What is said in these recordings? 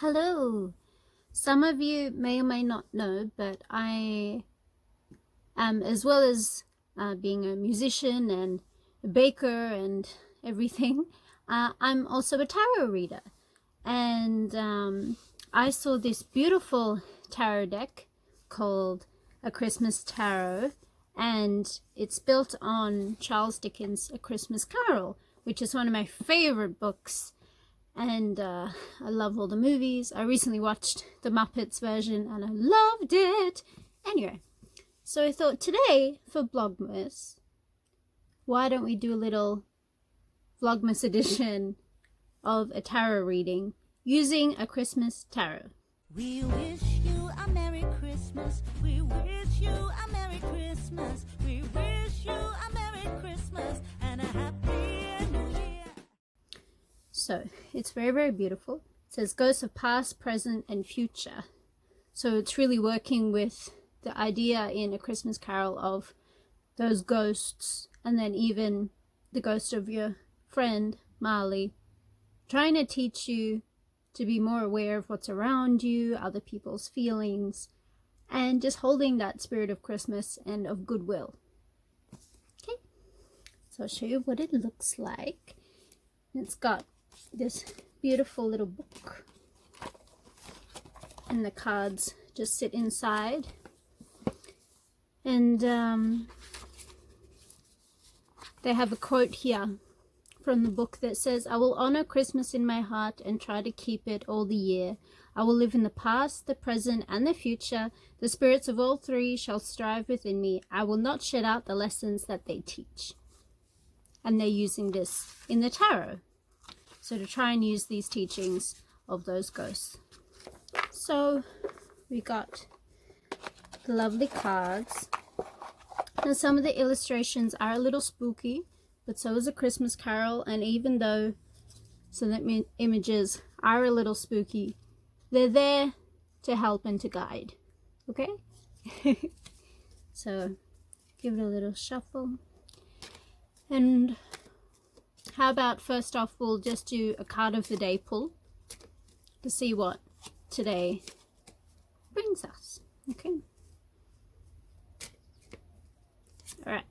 Hello! Some of you may or may not know, but I am, as well as being a musician and a baker and everything, I'm also a tarot reader. And I saw this beautiful tarot deck called A Chirstmas Tarot, and it's built on Charles Dickens' A Christmas Carol, which is one of my favorite books. And I love all the movies. I recently watched the Muppets version and I loved it. Anyway, so I thought today for Vlogmas, why don't we do a little Vlogmas edition of a tarot reading using a Christmas tarot. We wish you a Merry Christmas. We wish you a Merry Christmas. We wish you a Merry Christmas and a Happy New Year. So it's very, very beautiful. It says ghosts of past, present, and future. So it's really working with the idea in A Christmas Carol of those ghosts, and then even the ghost of your friend, Marley, trying to teach you to be more aware of what's around you, other people's feelings, and just holding that spirit of Christmas and of goodwill. Okay, so I'll show you what it looks like. It's got this beautiful little book, and the cards just sit inside, and they have a quote here from the book that says, "I will honor Christmas in my heart and try to keep it all the year. I will live in the past, the present, and the future. The spirits of all three shall strive within me. I will not shut out the lessons that they teach." And they're using this in the tarot, so to try and use these teachings of those ghosts. So we got the lovely cards, and some of the illustrations are a little spooky, but so is A Christmas Carol. And even though some of the images are a little spooky, they're there to help and to guide. Okay? So give it a little shuffle. And how about first off, we'll just do a card of the day pull to see what today brings us. Okay? Alright.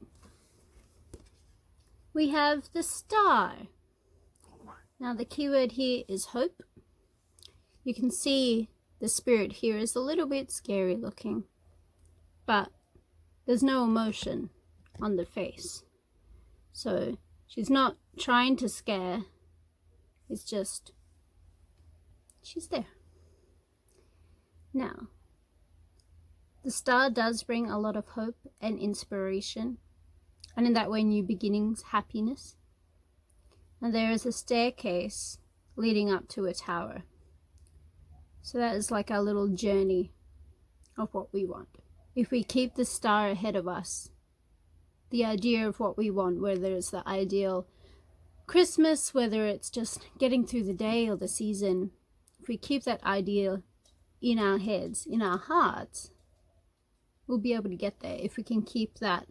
We have the Star. Now the keyword here is hope. You can see the spirit here is a little bit scary looking, but there's no emotion on the face. So she's not trying to scare, it's just she's there. Now, the Star does bring a lot of hope and inspiration, and in that way new beginnings, happiness. And there is a staircase leading up to a tower. So that is like our little journey of what we want. If we keep the star ahead of us, the idea of what we want, whether it's the ideal Christmas, whether it's just getting through the day or the season, if we keep that idea in our heads, in our hearts, we'll be able to get there. If we can keep that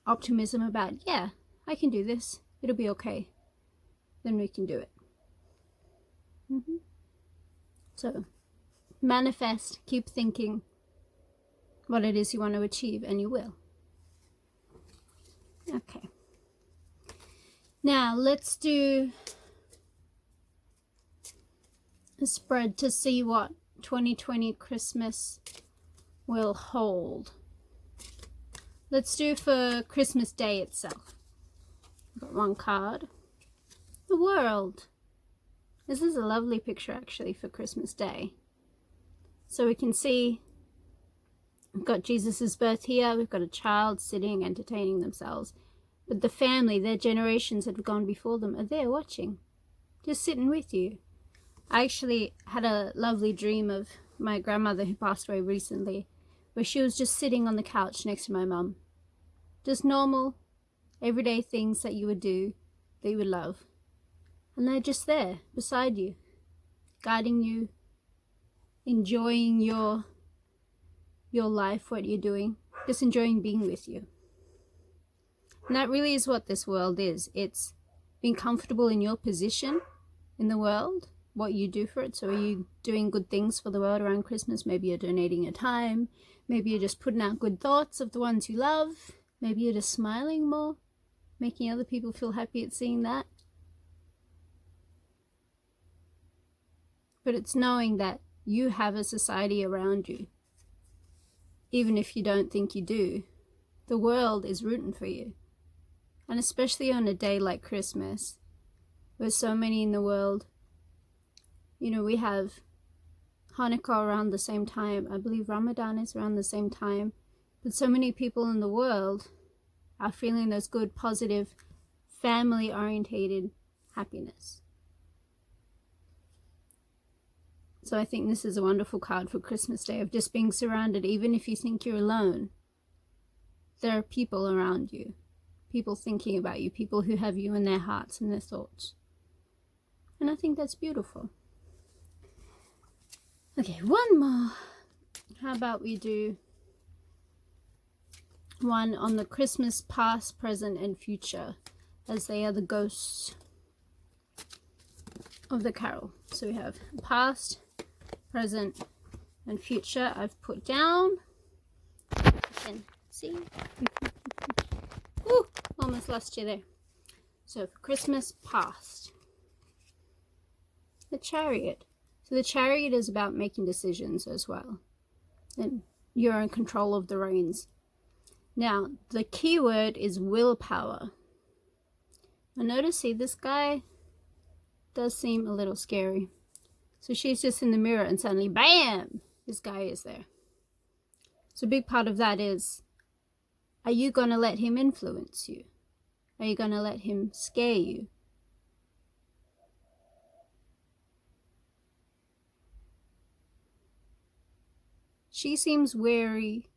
optimism about, yeah, I can do this, it'll be okay, then we can do it. So manifest, keep thinking what it is you want to achieve, and you will. Okay, now let's do a spread to see what 2020 Christmas will hold. Let's do for Christmas Day itself. I've got one card. The World. This is a lovely picture actually for Christmas Day. So we can see we've got Jesus's birth here. We've got a child sitting, entertaining themselves. But the family, their generations that have gone before them, are there watching. Just sitting with you. I actually had a lovely dream of my grandmother who passed away recently, where she was just sitting on the couch next to my mum. Just normal, everyday things that you would do, that you would love. And they're just there, beside you, guiding you, enjoying your life, what you're doing, just enjoying being with you. And that really is what this world is. It's being comfortable in your position in the world, what you do for it. So are you doing good things for the world around Christmas? Maybe you're donating your time. Maybe you're just putting out good thoughts of the ones you love. Maybe you're just smiling more, making other people feel happy at seeing that. But it's knowing that you have a society around you. Even if you don't think you do, the world is rooting for you. And especially on a day like Christmas, where so many in the world, you know, we have Hanukkah around the same time. I believe Ramadan is around the same time. But so many people in the world are feeling those good, positive, family-orientated happiness. So I think this is a wonderful card for Christmas Day, of just being surrounded. Even if you think you're alone, there are people around you, people thinking about you, people who have you in their hearts and their thoughts. And I think that's beautiful. Okay, one more. How about we do one on the Christmas past, present, and future, as they are the ghosts of the carol. So we have past, present, and future I've put down. You can see. Ooh, almost lost you there. So for Christmas past, the Chariot. So the Chariot is about making decisions as well. And you're in control of the reins. Now, the key word is willpower. Now notice, see, this guy does seem a little scary. So she's just in the mirror and suddenly, bam, this guy is there. So a big part of that is, are you going to let him influence you? Are you going to let him scare you? She seems wary.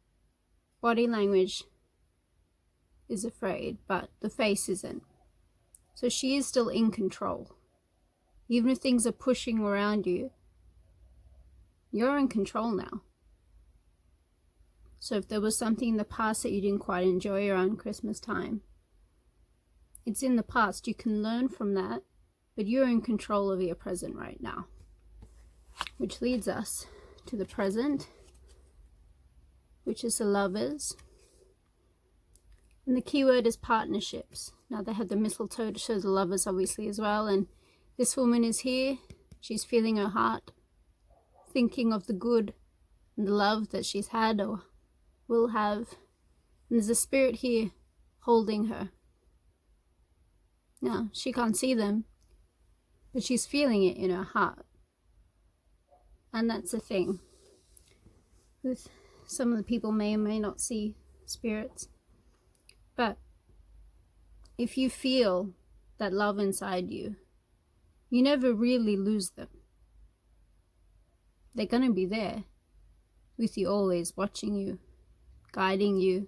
Body language is afraid, but the face isn't. So she is still in control. Even if things are pushing around you, you're in control now. So if there was something in the past that you didn't quite enjoy around Christmas time, it's in the past. You can learn from that, but you're in control of your present right now. Which leads us to the present, which is the Lovers. And the key word is partnerships. Now they have the mistletoe to show the Lovers obviously as well. And this woman is here. She's feeling her heart, thinking of the good and the love that she's had or will have. And there's a spirit here holding her. Now, she can't see them, but she's feeling it in her heart. And that's the thing. With some of the people may or may not see spirits. But if you feel that love inside you, you never really lose them. They're going to be there with you always, watching you, guiding you.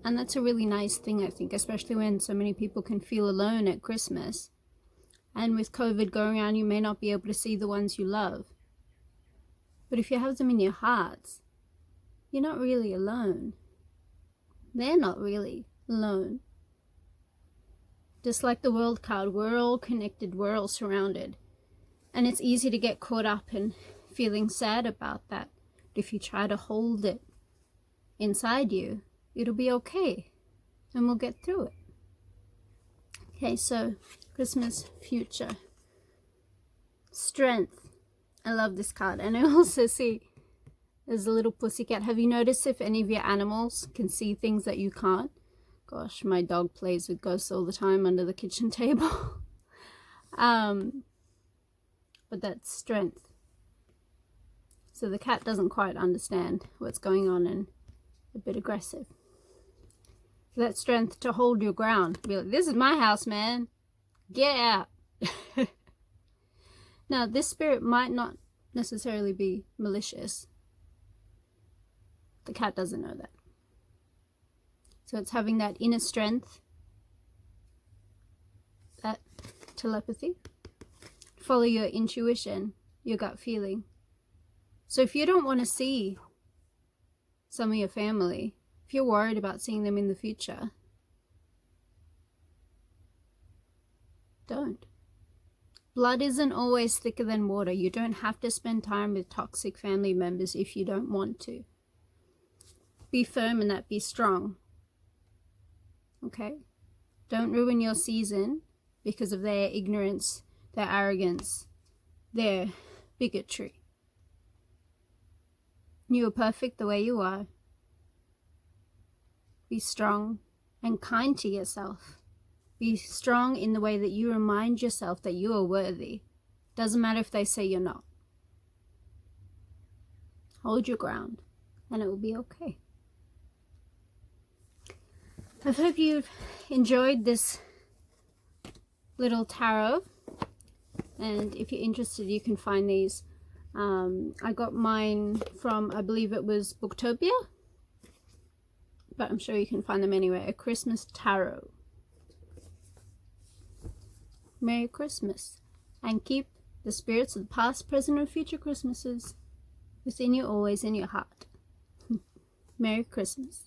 And that's a really nice thing, I think, especially when so many people can feel alone at Christmas. And with COVID going around, you may not be able to see the ones you love. But if you have them in your hearts, you're not really alone. They're not really alone. Just like the World card, we're all connected, we're all surrounded. And it's easy to get caught up in feeling sad about that. But if you try to hold it inside you, it'll be okay. And we'll get through it. Okay, so Christmas future. Strength. I love this card. And I also see there's a little pussycat. Have you noticed if any of your animals can see things that you can't? Gosh, my dog plays with ghosts all the time under the kitchen table. But that's strength. So the cat doesn't quite understand what's going on and a bit aggressive. So that's strength to hold your ground. Be like, this is my house, man. Get out. Now, this spirit might not necessarily be malicious. The cat doesn't know that. So it's having that inner strength, that telepathy. Follow your intuition, your gut feeling. So if you don't want to see some of your family, if you're worried about seeing them in the future, don't. Blood isn't always thicker than water. You don't have to spend time with toxic family members if you don't want to. Be firm in that. Be strong. Okay? Don't ruin your season because of their ignorance, their arrogance, their bigotry. You are perfect the way you are. Be strong and kind to yourself. Be strong in the way that you remind yourself that you are worthy. Doesn't matter if they say you're not. Hold your ground and it will be okay. I hope you've enjoyed this little tarot. And if you're interested, you can find these. I got mine from, I believe it was Booktopia. But I'm sure you can find them anywhere. A Chirstmas Tarot. Merry Christmas. And keep the spirits of the past, present, and future Christmases within you, always in your heart. Merry Christmas.